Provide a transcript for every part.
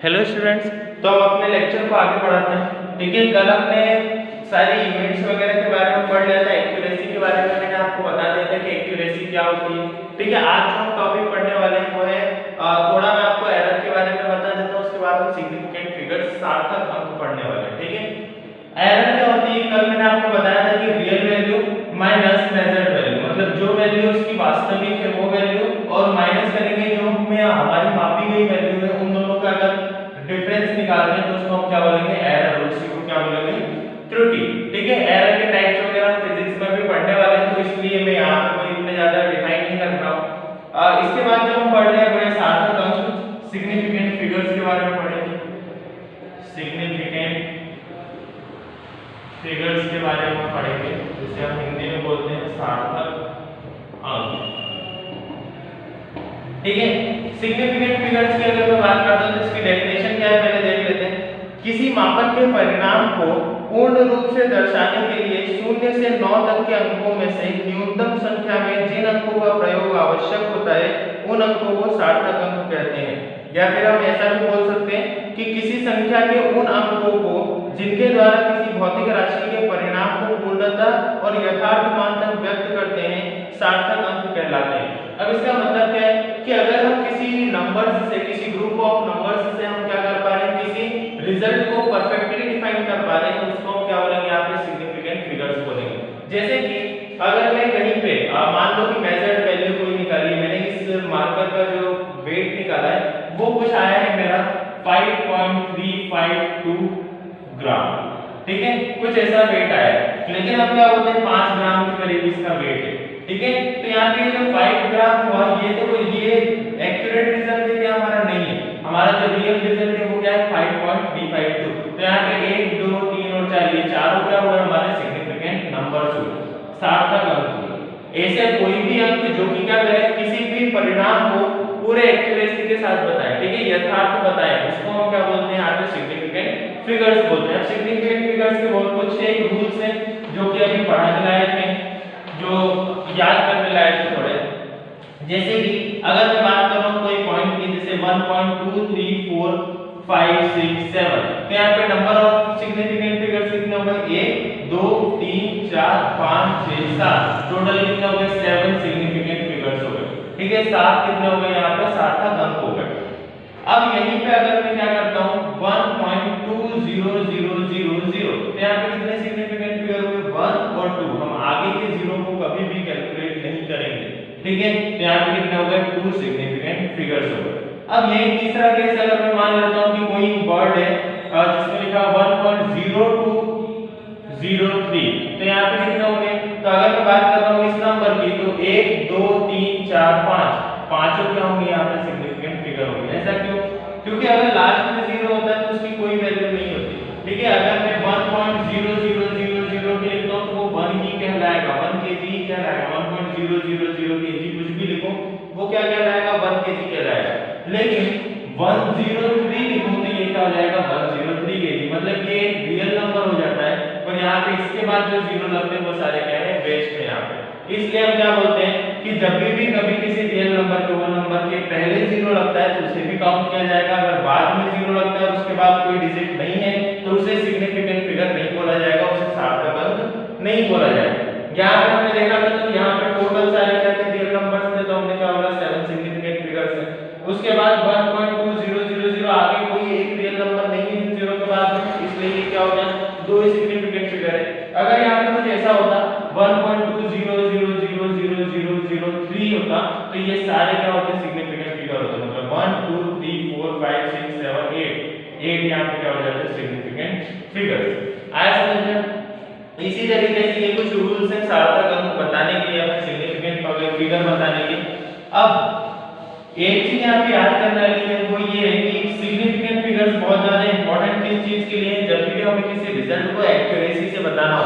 Hello students, तो हम अपने लेक्चर को आगे बढ़ाते हैं। ठीक है, कल हमने सारी इवेंट्स वगैरह के बारे में पढ़ लिया था। एक्यूरेसी के बारे में मैंने आपको बता दिया था कि एक्यूरेसी क्या होती है। ठीक है, आज जो हम टॉपिक पढ़ने वाले हैं वो है थोड़ा मैं आपको एरर के बारे में बता देता हूँ, उसके बाद हम सिग्निफिकेंट फिगर्स सार्थक अंक पढ़ने वाले हैं। ठीक है, एरर क्या होती है, कल मैंने आपको बताया था कि real value minus measured value, मतलब जो वैल्यू उसकी वास्तविक है वो वैल्यू और माइनस करेंगे जो हमें हमारी मापी गई वैल्यू है, उन दोनों का अगर डिफरेंस निकालते हैं तो उसको हम क्या बोलेंगे, एरर। उसी को क्या बोलेंगे, त्रुटि। ठीक है, एरर के टाइप्स वगैरह फिजिक्स में भी पढ़ने वाले हैं, तो इसलिए मैं यहाँ पे कोई इतने ज्यादा डिफाइन नहीं कर रहा हूँ। इसके बाद जो हम पढ़ रहे हैं वो है सार्थक अंक, सिग्निफिकेंट फिगर्स के बारे में पढ़ेंगे। सिग्निफिकेंट फिगर्स के बारे में पढ़ेंगे, जिसे हम हिंदी में बोलते हैं सार्थक अंक। ठीक है, सिग्निफिकेंट फिगर्स की अगर मैं बात करता हूं तो इसकी डेफिनेशन क्या है, पहले देख लेते हैं। किसी मापन के परिणाम को पूर्ण रूप से दर्शाने के लिए 0 से 9 तक के अंकों में से न्यूनतम संख्या में जिन अंकों का प्रयोग आवश्यक होता है उन अंकों को सार्थक अंक कहते हैं। या फिर हम ऐसा भी बोल सकते हैं कि किसी संख्या के उन अंकों को जिनके द्वारा किसी भौतिक राशि के परिणाम को पूर्णता और यथार्थ मान तक व्यक्त करते हैं, सार्थक अंक कहलाते हैं। अब इसका मतलब क्या है कि अगर हम किसी नंबर्स से, किसी ग्रुप ऑफ नंबर्स से हम क्या कर पा रहे हैं, किसी रिजल्ट को परफेक्टली डिफाइन कर पा रहे हैं, तो उसको हम क्या बोलेंगे, यहाँ पे सिग्निफिकेंट फिगर्स बोलेंगे। जैसे कि अगर मैं कहीं पे मान लो कि मेजर्ड वैल्यू कोई निकाली, मैंने इस मार्कर का जो वेट निकाला है वो कुछ आया है मेरा 5.352 ग्राम। ठीक है, कुछ ऐसा वेट आया है, लेकिन अब क्या बोलते हैं 5 ग्राम के करीब इसका वेट है। ठीक है, तो यहाँ पे जो 5 ग्राम हुआ ये तो ये एक्यूरेट रिजल्ट है क्या, हमारा नहीं है। हमारा जो रियल रिजल्ट है वो क्या है, 5.352। तो यहाँ पे 1 2 3 और 4 ये चारों क्या हुए, हमारे सिग्निफिकेंट नंबर्स हुए, सार्थक अंक हुए। ऐसे कोई भी अंक जो कि क्या करे, किसी भी परिणाम को पूरे एक्यूरेसी के साथ बताए, ठीक है, यथार्थ बताए, उसको हम क्या बोलते हैं, यहाँ पे सिग्निफिकेंट फिगर्स बोलते हैं। सिग्निफिकेंट फिगर्स के बहुत कुछ एक रूल्स हैं जो कि अभी पढ़ाने लायक हैं, जो याद करने लायक है थोड़े। जैसे कि अगर मैं बात करूं कोई पॉइंट की, जैसे 1 2 3 4 5 6 7, तो यहाँ पे नंबर ऑफ सिग्निफिकेंट फिगर्स कितने हो गए, 1 2 3 4 5 6 7, टोटल कितने हो गए, 7 सिग्निफिकेंट फिगर्स हो गए। ठीक है, 7 कितने हो गए, यहाँ पे सार्थक अंक हो गए। अब यहीं पे अगर मैं क्या करता हूं 1.20000, तो यहाँ पे कितने सिग्निफिकेंट फिगर हुए, 1 और 2। हम आगे के जीरो को कभी भी कैलकुलेट नहीं करेंगे। ठीक है, तो यहाँ पे कितने हो गए, 2 सिग्निफिकेंट फिगर्स हो गए। अब यही तीसरा केस अगर मैं मान लेता हूं कि कोई वर्ड है जिसमें लिखा 1.0203, तो यहाँ पे कितने होंगे, तो अगर मैं बात कर रहा हूँ इस नंबर की, तो 1 2 3 4 5, पांचों क्या होंगे, यहाँ पे सिग्निफिकेंट फिगर होंगे। ऐसा क्यों, क्योंकि अगर लास्ट में 0 होता है तो उसकी कोई वैल्यू नहीं होती। ठीक है, अगर मैं 1.0000 के लिखता हूँ तो वो 1 ही कहलाएगा, 1 kg ही कहलाएगा। 1.000 kg कुछ भी लिखो वो क्या कहलाएगा, 1 kg कहलाएगा। लेकिन 103 लिखो तो ये क्या हो जाएगा, 103 kg, मतलब ये रियल नंबर हो जाता है। पर यहाँ पे इसके बाद जो जीरो लगते हैं वो सारे क्या है, वेस्ट है यहाँ पे। इसलिए हम क्या बोलते हैं कि जब भी कभी किसी रियल नंबर के होल नंबर के पहले जीरो लगता है तो उसे भी काउंट किया जाएगा। अगर बाद में जीरो लगता है और उसके बाद कोई डिजिट नहीं है तो उसे सिग्निफिकेंट फिगर नहीं बोला जाएगा, उसे सार्थक अंक नहीं बोला जाएगा। यहाँ पे हमने देखा था तो यहाँ पे टोटल सारे क्या थे, रियल नंबर्स थे, तो हमने क्या बोला 7 सिग्निफिकेंट फिगर्स है। उसके बाद 1.2000 आगे कोई एक रियल नंबर नहीं है जीरो के बाद, इसलिए ये क्या हो गया, 2 सिग्निफिकेंट फिगर है। अगर यहाँ पे कुछ ऐसा होता 1.2000003 होता तो ये सारे क्या होते, सिग्निफिकेंट फिगर होते, मतलब 1 2 3 4 5 6 7 8 यहाँ पे क्या हो जाते हैं, सिग्निफिकेंट फिगर्स। आया समझ में? इसी तरीके से ये कुछ रूल्स हैं सार्थक अंक बताने के लिए, अपने सिग्निफिकेंट फिगर बताने के। अब एक चीज यहाँ पे याद करने वाली है वो ये है कि सिग्निफिकेंट फिगर्स बहुत ज्यादा इंपॉर्टेंट किस चीज के लिए, जब भी हमें किसी रिजल्ट को एक्यूरेसी से बताना हो।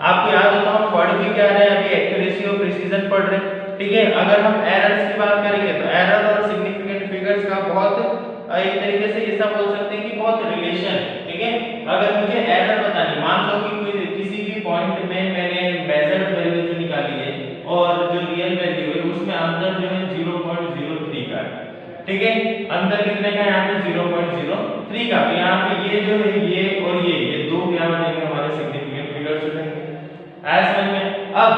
आपको याद होगा हम पढ़ भी क्या रहे हैं, अभी एक्यूरेसी और प्रिसीजन पढ़ रहे हैं। ठीक है, अगर हम एरर्स की बात करेंगे तो एरर और सिग्निफिकेंट फिगर्स का बहुत एक तरीके से ऐसा बोल सकते हैं कि बहुत रिलेशन है। ठीक है, अगर मुझे एरर बतानी, मान लो कि कोई किसी भी पॉइंट में मैंने मेजर्ड वैल्यू जो निकाली है और जो रियल वैल्यू है उसमें अंतर जो है 0.03 का है। ठीक है, अंतर कितने का है, यहाँ पे 0.03 3 का। तो यहाँ पे ये जो है ये और ये दो क्या बनेंगे हमारे सिग्निफिकेंट फिगर्स हो जाएंगे। आया समझ में। अब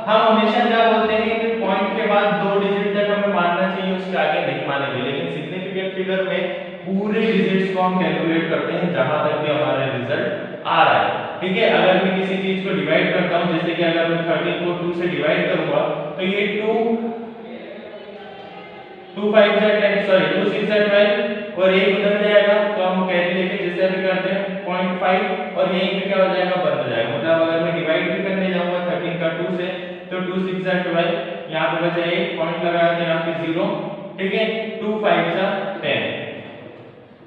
हम हमेशा क्या बोलते हैं कि पॉइंट के बाद 2 डिजिट तक हमें मानना चाहिए, उसके आगे नहीं मानेंगे। लेकिन सिग्निफिकेंट फिगर में पूरे डिजिट्स को हम कैलकुलेट करते हैं जहां तक भी हमारा रिजल्ट आ रहा है। ठीक है, अगर मैं किसी चीज को डिवाइड करता हूं, जैसे कि अगर मैं 13 को 2 से डिवाइड करूंगा तो ये 2 5 जा 10 सॉरी 2 6 जा 12 और एक उधर जाएगा तो हम कैरी लेके जैसे अभी करते हैं 0.5 और यहीं पे क्या हो जाएगा, बंद हो जाएगा। मतलब अगर मैं डिवाइड भी करने जाऊंगा 13 का 2 से तो 2 6 जा 12, यहां पे बचा एक पॉइंट लगाया तो यहां पे 0। ठीक है, 2 5 जा 10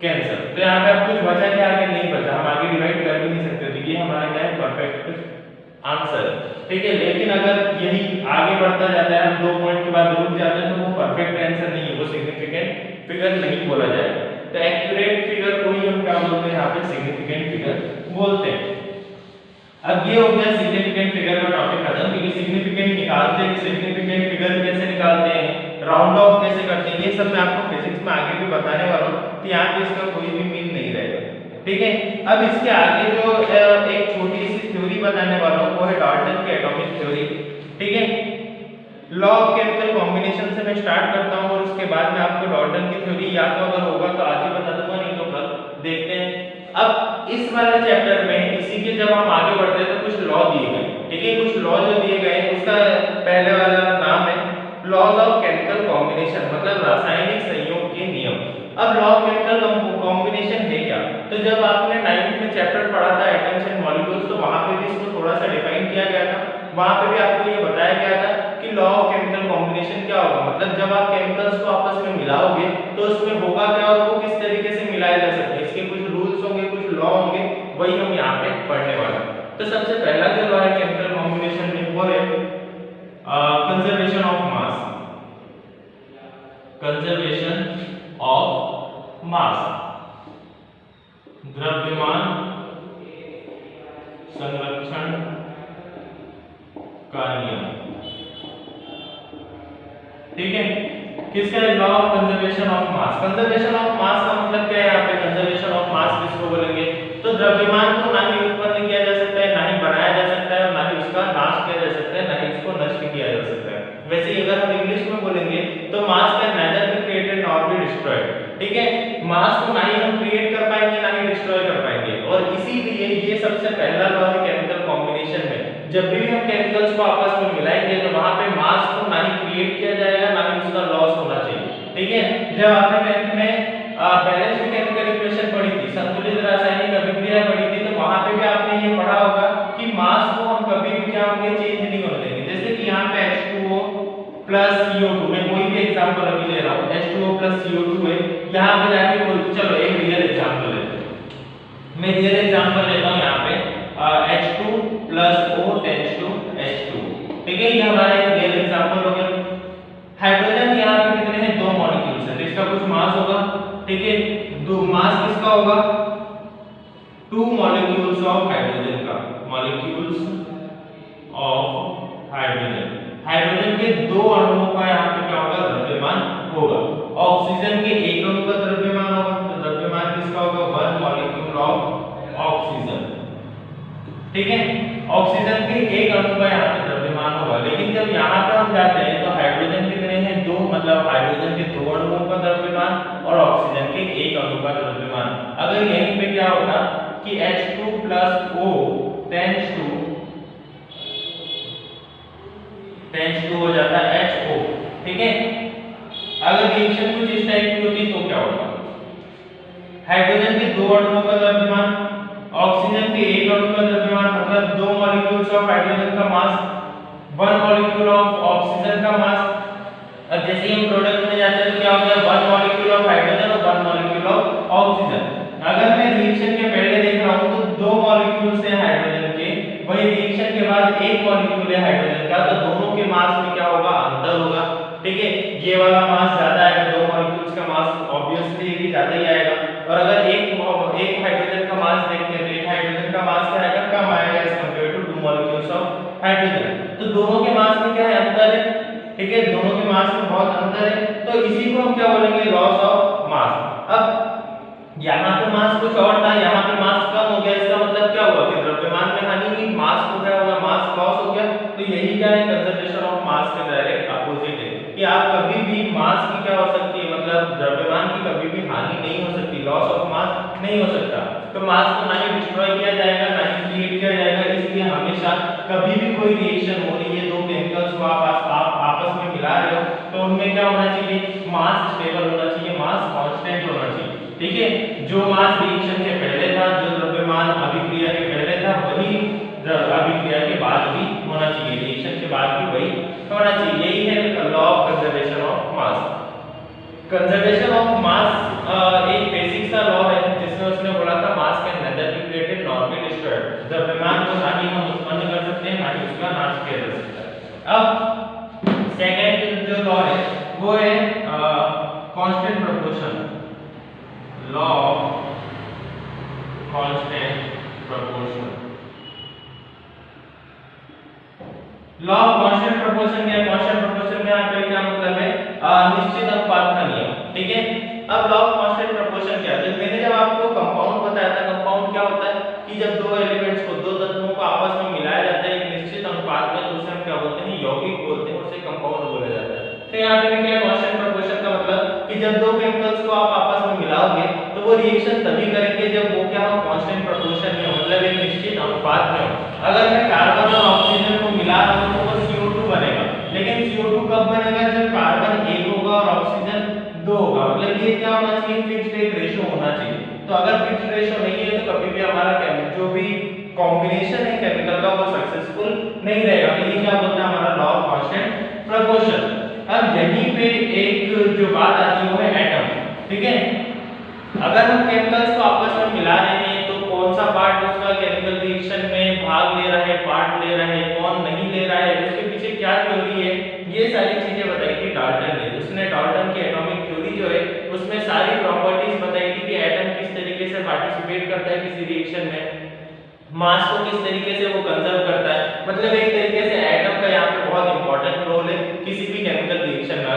कैंसिल। तो यहाँ पे अब कुछ बचा क्या, आगे नहीं बचा, हम आगे डिवाइड कर भी नहीं सकते। तो ये हमारा क्या है, परफेक्ट आंसर। ठीक है, लेकिन अगर यही आगे बढ़ता जाता है, हम 2 पॉइंट के बाद रुक जाते हैं, तो वो परफेक्ट आंसर नहीं है, वो सिग्निफिकेंट फिगर नहीं बोला जाएगा। तो एक्यूरेट फिगर को ही हम क्या बोलते हैं, यहाँ पे सिग्निफिकेंट फिगर बोलते हैं। अब ये हो गया सिग्निफिकेंट फिगर का टॉपिक खत्म, क्योंकि सिग्निफिकेंट निकालते हैं, सिग्निफिकेंट फिगर कैसे निकालते हैं, राउंड ऑफ कैसे करते हैं, ये सब मैं आपको फिजिक्स में आगे भी बताने वाला हूँ। तो यहाँ पे इसका कोई भी मीन नहीं रहेगा। ठीक है, अब इसके आगे जो एक छोटी सी थ्योरी बताने वाला हूँ वो है डाल्टन की एटॉमिक थ्योरी। ठीक है, लॉ ऑफ केमिकल कॉम्बिनेशन से मैं स्टार्ट करता हूँ और उसके बाद में आपको डाल्टन की थ्योरी या तो अगर होगा तो आज ही बता दूंगा, नहीं तो कल देखते हैं। अब इस वाले चैप्टर में इसी के जब हम आगे बढ़ते हैं तो कुछ लॉ दिए गए। ठीक है, कुछ लॉ जो दिए गए उसका पहले वाला नाम है लॉज ऑफ केमिकल कॉम्बिनेशन, मतलब रासायनिक संयोग के नियम। अब लॉ ऑफ केमिकल कॉम्बिनेशन है क्या, तो जब आपने 9th में चैप्टर पढ़ा था एटम्स एंड मॉलिक्यूल्स, तो वहां पे भी इसको थोड़ा सा डिफाइन किया गया था। वहां पे भी आपको ये बताया गया था कि लॉ ऑफ केमिकल कॉम्बिनेशन क्या होगा, मतलब जब आप केमिकल्स को आपस में मिलाओगे तो उसमें होगा क्या और वो किस तरीके से मिलाया जा सकता है, इसके कुछ रूल्स होंगे, कुछ लॉ होंगे, वही हम यहाँ पे पढ़ने वाले हैं। तो सबसे पहला जो लॉ है केमिकल कॉम्बिनेशन में वो है conservation of mass. Conservation of mass, द्रव्यमान संरक्षण का नियम। ठीक है, किसका है, law of conservation of mass. Conservation of mass का मतलब क्या है, यहाँ पे कंजर्वेशन ऑफ मास किसको बोलेंगे, तो द्रव्यमान को ना ही उत्पन्न किया जा सकता है, ना ही बनाया जा सकता है, ना ही उसका नाश किया जा सकता है, ना ही इसको नष्ट किया जा सकता है। वैसे ही अगर हम इंग्लिश में बोलेंगे तो मास can nether be created nor be destroyed. ठीक है, मास को ना ही हम क्रिएट कर पाएंगे ना ही डिस्ट्रॉय कर पाएंगे, और इसीलिए ये सबसे पहला लॉ है केमिकल कॉम्बिनेशन में। जब भी हम केमिकल्स को आपस में मिलाएंगे तो वहां पे मास को ना ही क्रिएट किया जाएगा ना ही उसका लॉस होना चाहिए। ठीक है, जब आपने 10th में बैलेंस्ड केमिकल इक्वेशन पढ़ी थी, संतुलित रासायनिक अभिक्रिया पढ़ी थी, तो वहां पे भी आपने ये पढ़ा होगा कि मास को हम कभी भी क्या होंगे, चेंज नहीं होने देंगे। जैसे कि यहाँ पे H2O प्लस CO2, मैं कोई भी एग्जांपल अभी ले रहा हूँ, H2O प्लस CO2 है, यहाँ पे जाके चलो एक रियल एग्जांपल लेते हैं। मैं रियल एग्जांपल लेता हूँ यहाँ पे H2 plus O tends to H2। ठीक है, ये हमारा एक रियल एग्जांपल हो गया। हाइड्रोजन यहाँ पे कितने हैं, 2 मॉलिक्यूल्स हैं, तो इसका कुछ मास होगा। ठीक है, दो मास किसका होगा, 2 मॉलिक्यूल्स ऑफ हाइड्रोजन का, मॉलिक्यूल्स ऑफ हाइड्रोजन। हाइड्रोजन के 2 अणुओं का यहाँ पे क्या होगा, द्रव्यमान होगा। ऑक्सीजन के 1 अणु का द्रव्यमान होगा, तो द्रव्यमान किसका होगा, 1 मॉलिक्यूल ऑफ ऑक्सीजन। ठीक है, ऑक्सीजन के 1 अणु का यहाँ पे द्रव्यमान होगा। लेकिन जब यहाँ पे हम जाते हैं तो हाइड्रोजन कितने हैं, 2, मतलब हाइड्रोजन के 2 अणुओं का द्रव्यमान और ऑक्सीजन के 1 अणु का द्रव्यमान। अगर यहीं पे क्या होता कि H2 plus O tends to हो जाता है HO। ठीक है, अगर रिएक्शन कुछ इस टाइप की होती तो क्या होता, हाइड्रोजन के 2 अणुओं का द्रव्यमान, ऑक्सीजन के 1 अणु का द्रव्यमान, मतलब 2 मॉलिक्यूल्स ऑफ हाइड्रोजन का मास, 1 मॉलिक्यूल ऑफ ऑक्सीजन का मास। अब जैसे ही हम प्रोडक्ट में जाते हैं तो क्या हो गया, 1 मॉलिक्यूल ऑफ हाइड्रोजन और 1 मॉलिक्यूल ऑफ ऑक्सीजन। अगर मैं रिएक्शन के पहले देख रहा हूं तो 2 मॉलिक्यूल्स हैं हाइड्रोजन के, वही रिएक्शन के बाद 1 मॉलिक्यूल है हाइड्रोजन का, तो दोनों के मास में क्या होगा, अंतर होगा। ठीक है, ये वाला मास ज्यादा आएगा, 2 मॉलिक्यूल्स का मास ऑब्वियसली ये ज्यादा ही आएगा। और अगर एक हाइड्रोजन का मास देखते हैं तो एक हाइड्रोजन का मास क्या आएगा, कम आएगा as compare to 2 molecules of hydrogen. तो दोनों के मास में क्या है, अंतर है। ठीक है, दोनों के मास में बहुत अंतर है, तो इसी को हम क्या बोलेंगे, लॉस ऑफ मास। अब यहाँ पे नहीं हो सकता। तो मास को ना ही डिस्ट्रॉय किया जाएगा ना ही क्रिएट किया जाएगा, इसलिए हमेशा कभी भी कोई रिएक्शन हो रही है, दो केमिकल्स को आप आपस में मिला रहे हो, तो उनमें क्या होना चाहिए, मास स्टेबल होना चाहिए, मास कांस्टेंट होना चाहिए। ठीक है, जो मास रिएक्शन के पहले था, जो द्रव्यमान अभिक्रिया के पहले था, वही अभिक्रिया के बाद भी होना चाहिए, रिएक्शन के बाद भी वही होना चाहिए। यही है law of conservation of mass. Conservation of mass एक बेसिक सा लॉ है जिसमें उसने बोला था मास can nether be created nor be destroyed. द्रव्यमान को ना ही हम उत्पन्न कर सकते हैं, ना ही उसका नाश किया जा सकता है। अब सेकंड जो लॉ है वो है constant proportion, law of constant proportion. Law of constant proportion क्या है? कांस्टेंट प्रोपोर्शन का यहाँ पे क्या मतलब है? निश्चित अनुपात का नियम। ठीक है, अब लॉ ऑफ कांस्टेंट प्रोपोर्शन क्या है? मैंने जब आपको कंपाउंड बताया था, कंपाउंड क्या होता है कि जब दो एलिमेंट्स को, दो तत्वों को आपस में मिलाया जाता है एक निश्चित अनुपात में, तो उसे हम क्या बोलते हैं? यौगिक बोलते हैं, उसे कंपाउंड बोला जाता है। तो यहाँ पे क्या कांस्टेंट प्रोपोर्शन का मतलब कि जब दो केमिकल्स को आप आपस में मिलाओगे तो वो रिएक्शन तभी करेंगे जब वो क्या हो? कांस्टेंट प्रोपोर्शन में, मतलब एक निश्चित अनुपात में हो। अगर मैं कार्बन और ऑक्सीजन को मिला रहा हूं तो वो CO2 बनेगा, लेकिन CO2 कब बनेगा? जब कार्बन 1 होगा और ऑक्सीजन 2 होगा। मतलब ये क्या होना चाहिए? फिक्स्ड एक रेशो होना चाहिए। तो अगर फिक्स्ड रेशो नहीं है तो कभी भी हमारा जो भी कॉम्बिनेशन है केमिकल का वो सक्सेसफुल नहीं रहेगा। तो ये क्या बोलता है? हमारा लॉ ऑफ कांस्टेंट प्रोपोर्शन। अब यहीं पे एक जो बात आती है वो है एटम। ठीक है, अगर हम केमिकल्स को आपस में मिला रहे हैं तो कौन सा पार्ट उसका केमिकल रिएक्शन में भाग ले रहा है, पार्ट ले रहा है, कौन नहीं ले रहा है, उसके पीछे क्या थ्योरी है, ये सारी चीजें बताई थी डाल्टन ने। उसने डाल्टन की एटॉमिक थ्योरी जो है उसमें सारी प्रॉपर्टीज बताई थी कि एटम किस तरीके से पार्टिसिपेट करता है किसी रिएक्शन में, मास को किस तरीके से वो कंजर्व करता है। मतलब एक तरीके से एटम का यहाँ पे बहुत इंपॉर्टेंट रोल है किसी भी केमिकल रिएक्शन में।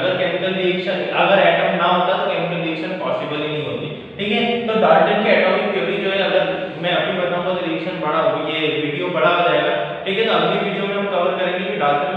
अगर एटम ना होता तो केमिकल रिएक्शन पॉसिबल ही नहीं होती। ठीक है, तो डाल्टन की एटॉमिक थ्योरी जो है, अगर मैं अभी बताऊंगा तो रिएक्शन बड़ा हो, ये वीडियो बड़ा हो जाएगा। ठीक है, तो अगली वीडियो में हम कवर करेंगे कि डाल्टन